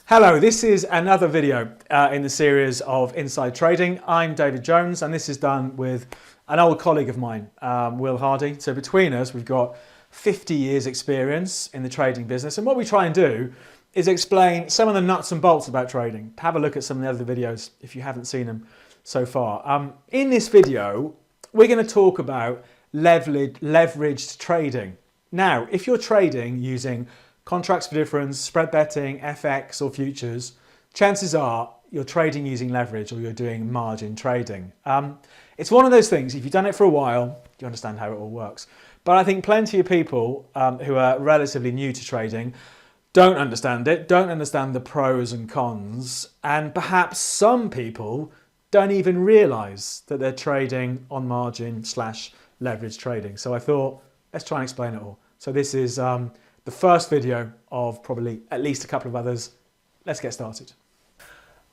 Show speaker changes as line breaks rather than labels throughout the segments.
Hello, this is another video in the series of Inside Trading. I'm David Jones and this is done with an old colleague of mine, Will Hardy. So between us, we've got 50 years experience in the trading business. And what we try and do is explain some of the nuts and bolts about trading. Have a look at some of the other videos if you haven't seen them so far. In this video, we're going to talk about leveraged trading. Now, if you're trading using contracts for difference, spread betting, FX or futures, chances are you're trading using leverage or you're doing margin trading. It's one of those things, if you've done it for a while, you understand how it all works. But I think plenty of people who are relatively new to trading don't understand it, don't understand the pros and cons, and perhaps some people don't even realise that they're trading on margin / leverage trading. So I thought, let's try and explain it all. So this is the first video of probably at least a couple of others. Let's get started.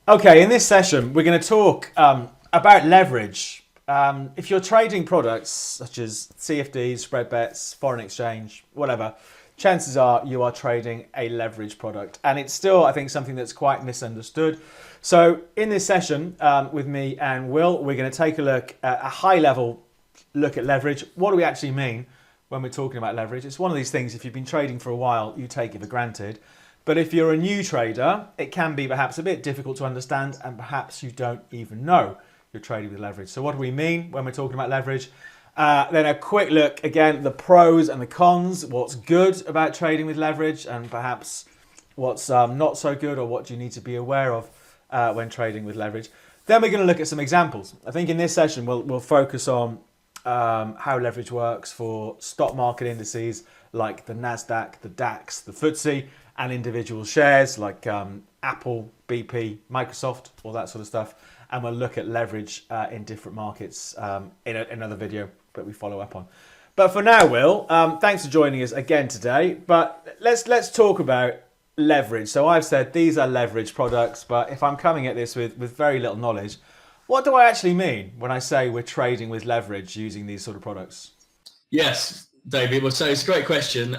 Okay, in this session, we're going to talk about leverage. If you're trading products such as CFDs, spread bets, foreign exchange, whatever, chances are you are trading a leverage product. And it's still, I think, something that's quite misunderstood. So in this session with me and Will, we're going to take a look at a high level look at leverage. What do we actually mean when we're talking about leverage? It's one of these things, if you've been trading for a while, you take it for granted. But if you're a new trader, it can be perhaps a bit difficult to understand and perhaps you don't even know you're trading with leverage. So what do we mean when we're talking about leverage? Then a quick look, again, the pros and the cons, what's good about trading with leverage and perhaps what's not so good or what you need to be aware of when trading with leverage. Then we're going to look at some examples. I think in this session, we'll focus on how leverage works for stock market indices like the NASDAQ, the DAX, the FTSE, and individual shares like Apple, BP, Microsoft, all that sort of stuff. And we'll look at leverage in different markets in another video that we follow up on. But for now, Will, thanks for joining us again today. But let's talk about leverage. So I've said these are leverage products, but if I'm coming at this with very little knowledge, what do I actually mean when I say we're trading with leverage using these sort of products?
Yes, David. Well, so it's a great question.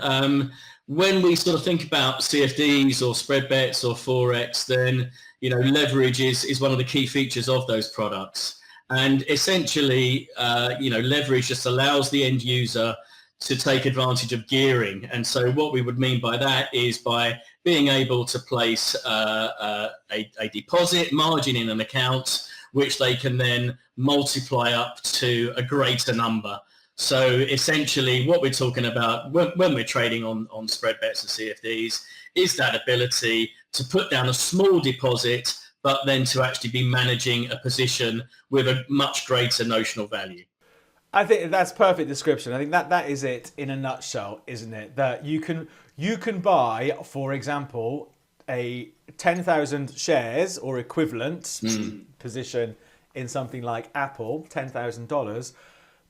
When we sort of think about CFDs or spread bets or Forex, then, leverage is one of the key features of those products. And essentially, leverage just allows the end user to take advantage of gearing. And so what we would mean by that is by being able to place a deposit margin in an account, which they can then multiply up to a greater number. So essentially what we're talking about when we're trading on spread bets and CFDs is that ability to put down a small deposit, but then to actually be managing a position with a much greater notional value.
I think that's perfect description. I think that is it in a nutshell, isn't it? That you can buy, for example, a 10,000 shares or equivalent position in something like Apple, $10,000,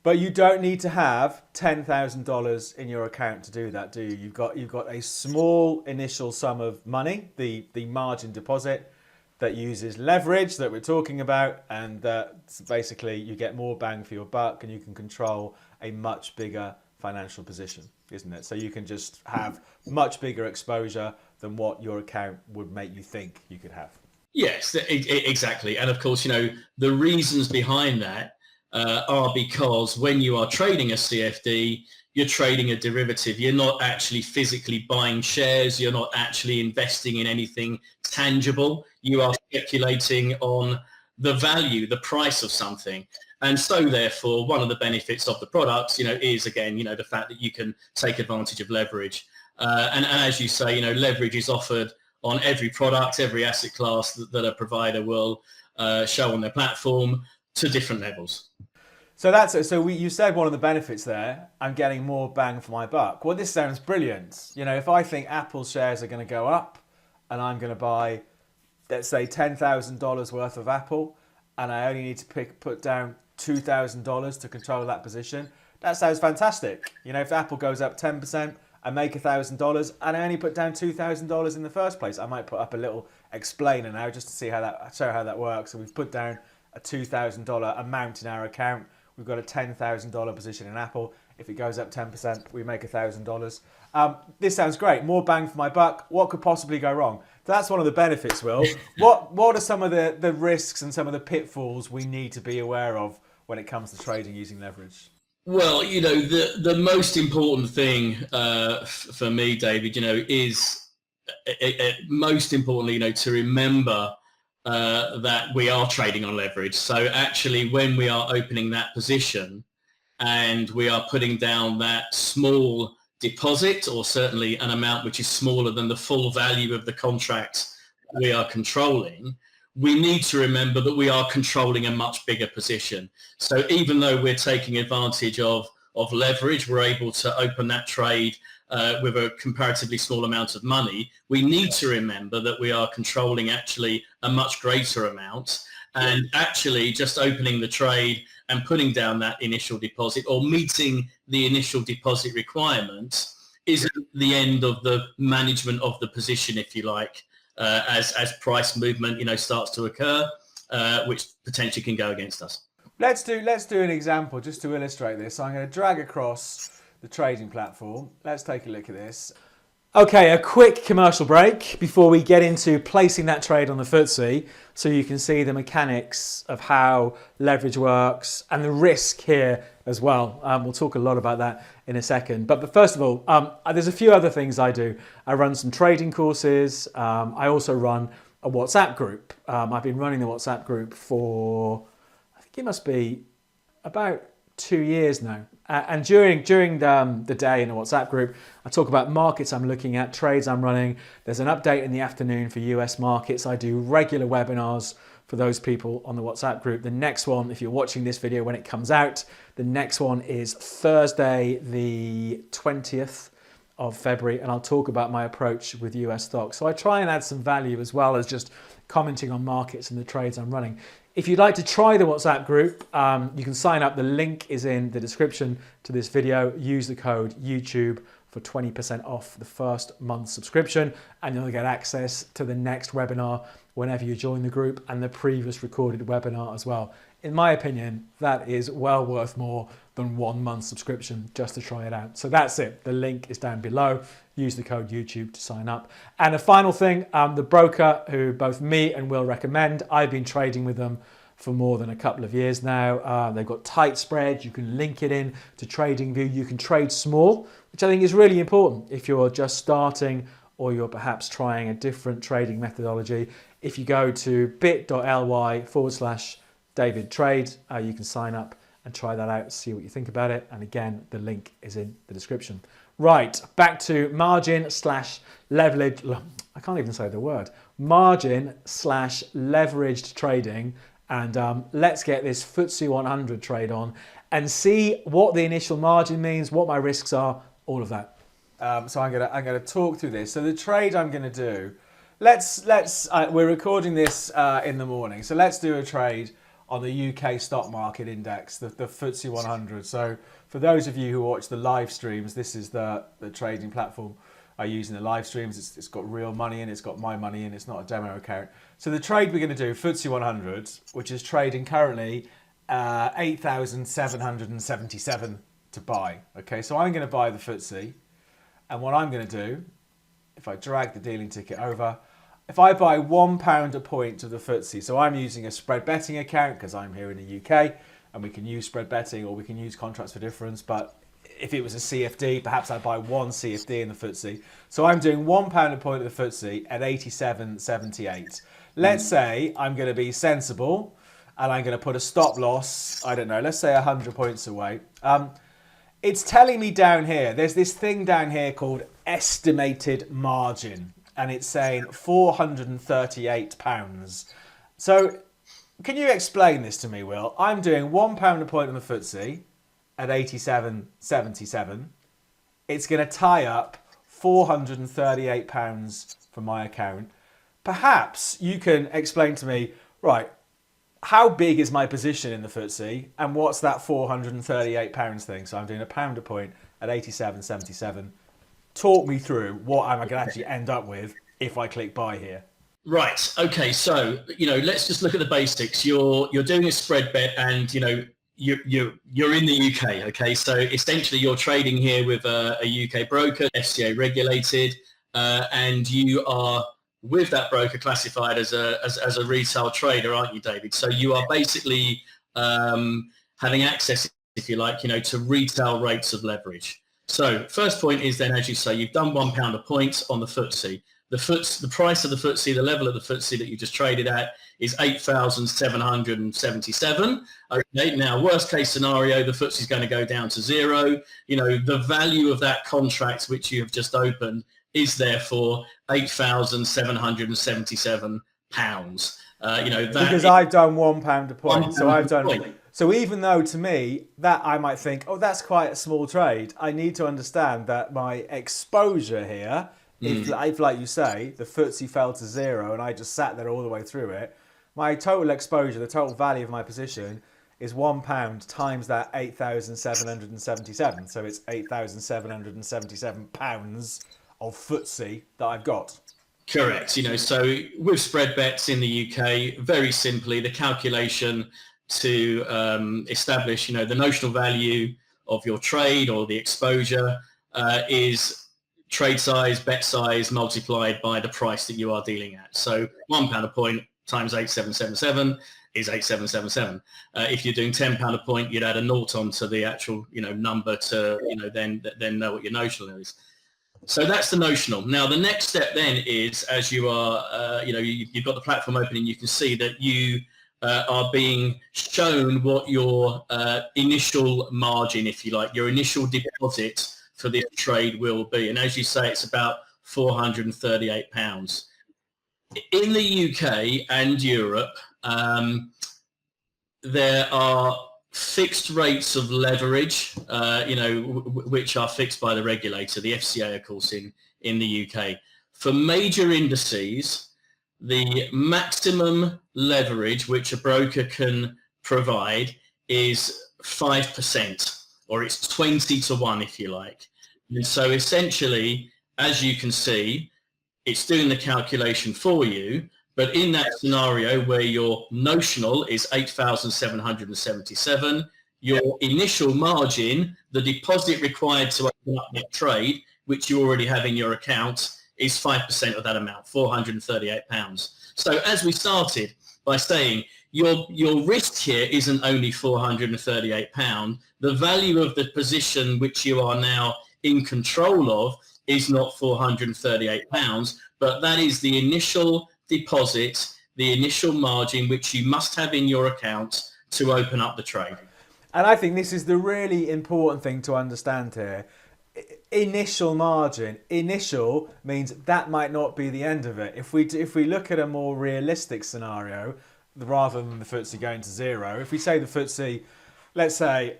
but you don't need to have $10,000 in your account to do that, do you? You've got a small initial sum of money, the margin deposit that uses leverage that we're talking about, and basically you get more bang for your buck and you can control a much bigger financial position, isn't it? So you can just have much bigger exposure than what your account would make you think you could have.
Yes, exactly. And of course, the reasons behind that are because when you are trading a CFD, you're trading a derivative. You're not actually physically buying shares. You're not actually investing in anything tangible. You are speculating on the value, the price of something. And so therefore, one of the benefits of the products, is again, the fact that you can take advantage of leverage. And as you say, leverage is offered on every product, every asset class that a provider will show on their platform to different levels.
So you said one of the benefits there, I'm getting more bang for my buck. Well, this sounds brilliant. If I think Apple shares are going to go up and I'm going to buy, let's say, $10,000 worth of Apple, and I only need to put down $2,000 to control that position, that sounds fantastic. If Apple goes up 10%, I make $1,000 and I only put down $2,000 in the first place. I might put up a little explainer now just to show how that works. So we've put down a $2,000 amount in our account. We've got a $10,000 position in Apple. If it goes up 10%, we make $1,000. This sounds great. More bang for my buck. What could possibly go wrong? That's one of the benefits, Will. What are some of the risks and some of the pitfalls we need to be aware of when it comes to trading using leverage?
Well, the most important thing for me, David, is most importantly, to remember that we are trading on leverage. So actually, when we are opening that position and we are putting down that small deposit, or certainly an amount which is smaller than the full value of the contract we are controlling, we need to remember that we are controlling a much bigger position. So even though we're taking advantage of leverage, we're able to open that trade with a comparatively small amount of money. We need to remember that we are controlling actually a much greater amount, and actually just opening the trade and putting down that initial deposit or meeting the initial deposit requirement isn't the end of the management of the position, if you like, as price movement starts to occur, which potentially can go against us.
Let's do an example just to illustrate this. So I'm going to drag across the trading platform. Let's take a look at this. Okay, a quick commercial break before we get into placing that trade on the FTSE, so you can see the mechanics of how leverage works and the risk here as well. We'll talk a lot about that in a second. But first of all, there's a few other things I do. I run some trading courses. I also run a WhatsApp group. I've been running the WhatsApp group for, I think it must be about 2 years now. And during the day in the WhatsApp group, I talk about markets I'm looking at, trades I'm running. There's an update in the afternoon for US markets. I do regular webinars for those people on the WhatsApp group. The next one, if you're watching this video when it comes out, the next one is Thursday, the 20th of February, and I'll talk about my approach with US stocks. So I try and add some value as well as just commenting on markets and the trades I'm running. If you'd like to try the WhatsApp group, you can sign up. The link is in the description to this video. Use the code YouTube for 20% off the first month subscription, and you'll get access to the next webinar whenever you join the group, and the previous recorded webinar as well. In my opinion, that is well worth more than 1 month subscription just to try it out. So that's it. The link is down below. Use the code YouTube to sign up. And a final thing, the broker who both me and Will recommend, I've been trading with them for more than a couple of years now. They've got tight spreads. You can link it in to TradingView. You can trade small, which I think is really important if you're just starting or you're perhaps trying a different trading methodology. If you go to bit.ly/David Trade, you can sign up and try that out, see what you think about it. And again, the link is in the description. Right, back to margin/leverage. I can't even say the word. Margin/leveraged trading. And let's get this FTSE 100 trade on and see what the initial margin means, what my risks are, all of that. So I'm gonna talk through this. So the trade I'm gonna do, we're recording this in the morning. So let's do a trade on the UK stock market index, the FTSE 100. So for those of you who watch the live streams, this is the trading platform I use in the live streams. It's got real money in, it's got my money in, it's not a demo account. So the trade we're going to do, FTSE 100, which is trading currently 8,777 to buy. Okay, so I'm going to buy the FTSE, and what I'm going to do, if I drag the dealing ticket over, if I buy £1 a point of the FTSE, so I'm using a spread betting account because I'm here in the UK and we can use spread betting or we can use contracts for difference, but if it was a CFD, perhaps I'd buy one CFD in the FTSE. So I'm doing £1 a point of the FTSE at 87.78. Let's say I'm going to be sensible and I'm going to put a stop loss, I don't know, let's say 100 points away. It's telling me down here, there's this thing down here called estimated margin, and it's saying £438. So can you explain this to me, Will? I'm doing £1 a point on the FTSE at 87.77. It's going to tie up £438 from my account. Perhaps you can explain to me, right, how big is my position in the FTSE and what's that £438 thing? So I'm doing £1 a point at 87.77. Talk me through what am I going to actually end up with if I click buy here.
Right. Okay. So, let's just look at the basics. You're doing a spread bet and, you're in the UK. Okay. So essentially you're trading here with a UK broker, FCA regulated, and you are with that broker classified as a retail trader, aren't you, David? So you are basically having access, if you like, to retail rates of leverage. So first point is then, as you say, you've done £1 a point on the FTSE. The price of the FTSE, the level of the FTSE that you just traded at is 8,777. Okay, now worst case scenario, the FTSE is going to go down to zero. The value of that contract which you have just opened is therefore £8,777.
Because I've done £1 a point, so I've done. So even though to me that I might think, oh, that's quite a small trade, I need to understand that my exposure here, if like you say, the FTSE fell to zero and I just sat there all the way through it, my total exposure, the total value of my position is £1 times that 8,777. So it's £8,777 of FTSE that I've got.
Correct. So with spread bets in the UK, very simply, the calculation to establish, the notional value of your trade or the exposure is trade size, bet size multiplied by the price that you are dealing at. So £1 a point times 8,777 is 8,777. If you're doing £10 a point, you'd add a naught onto the actual, number to, then know what your notional is. So that's the notional. Now, the next step then is, as you are, you've got the platform open and you can see that you are being shown what your initial margin, if you like, your initial deposit for this trade will be. And as you say, it's about £438. In the UK and Europe, there are fixed rates of leverage, which are fixed by the regulator, the FCA, of course, in the UK. For major indices, the maximum leverage which a broker can provide is 5%, or it's 20 to 1, if you like. And so essentially, as you can see, it's doing the calculation for you. But in that scenario where your notional is 8,777, your initial margin, the deposit required to open up that trade, which you already have in your account, is 5% of that amount, £438. So as we started by saying, your risk here isn't only £438. The value of the position which you are now in control of is not £438, but that is the initial deposit, the initial margin which you must have in your account to open up the trade.
And I think this is the really important thing to understand here. Initial margin. Initial means that might not be the end of it. If we look at a more realistic scenario, rather than the FTSE going to zero, if we say the FTSE, let's say,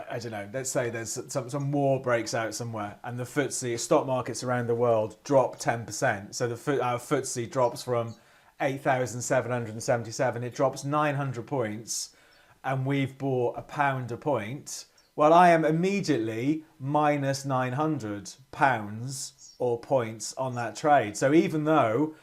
I don't know, let's say there's some war breaks out somewhere and the FTSE, stock markets around the world drop 10%. So our FTSE drops from 8,777, it drops 900 points and we've bought £1 a point. Well, I am immediately minus £900 or points on that trade. So even though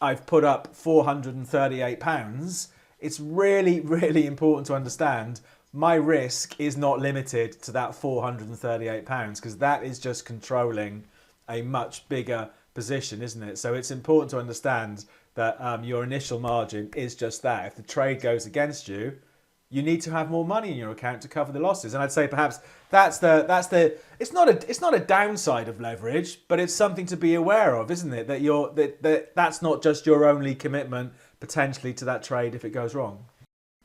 I've put up £438, it's really, really important to understand my risk is not limited to that £438 because that is just controlling a much bigger position, isn't it? So it's important to understand that your initial margin is just that. If the trade goes against you, you need to have more money in your account to cover the losses. And I'd say perhaps it's not a downside of leverage, but it's something to be aware of, isn't it? That that's not just your only commitment potentially to that trade if it goes wrong.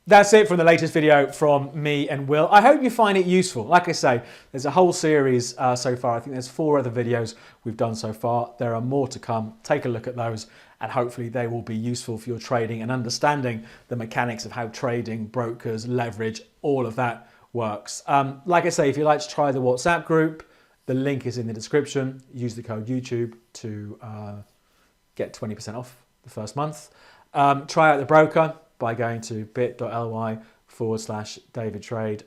That's it from the latest video from me and Will. I hope you find it useful. Like I say, there's a whole series so far. I think there's 4 other videos we've done so far. There are more to come. Take a look at those and hopefully they will be useful for your trading and understanding the mechanics of how trading, brokers, leverage, all of that works. Like I say, if you'd like to try the WhatsApp group, the link is in the description. Use the code YouTube to get 20% off the first month. Try out the broker by going to bit.ly/David Trade.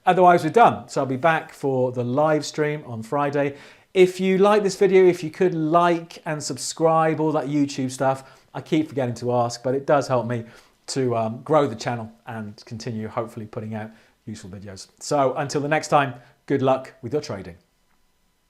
Otherwise, we're done. So I'll be back for the live stream on Friday. If you like this video, if you could like and subscribe, all that YouTube stuff, I keep forgetting to ask, but it does help me to grow the channel and continue hopefully putting out useful videos. So until the next time, good luck with your trading.